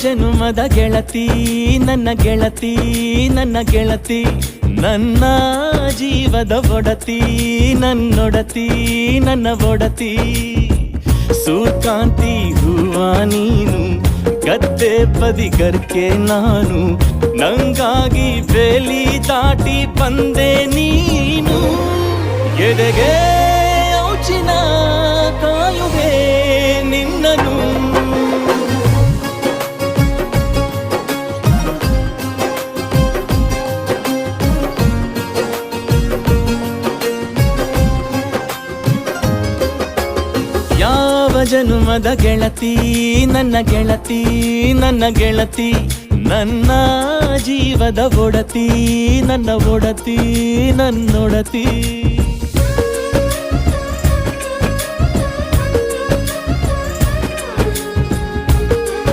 ಜನುಮದ ಗೆಳತಿ ನನ್ನ ಗೆಳತಿ ನನ್ನ ಗೆಳತಿ ನನ್ನ ಜೀವದ ಒಡತಿ ನನ್ನೊಡತಿ ನನ್ನ ಒಡತಿ ಸೂರ್ಕಾಂತಿ ಹೂವ ನೀನು ಗದ್ದೆ ಬದಿಗರ್ಕೆ ನಾನು ನಂಗಾಗಿ ಬೇಲಿ ದಾಟಿ ಬಂದೆ ನೀನು ಎದೆಗೆ ಔಚಿನ ಕಾಯುವೆ ನಿನ್ನನು ಯಾವ ಜನುಮದ ಗೆಳತಿ ನನ್ನ ಗೆಳತಿ ನನ್ನ ಗೆಳತಿ ನನ್ನ ಜೀವದ ಒಡತಿ ನನ್ನ ಒಡತಿ ನನ್ನೊಡತಿ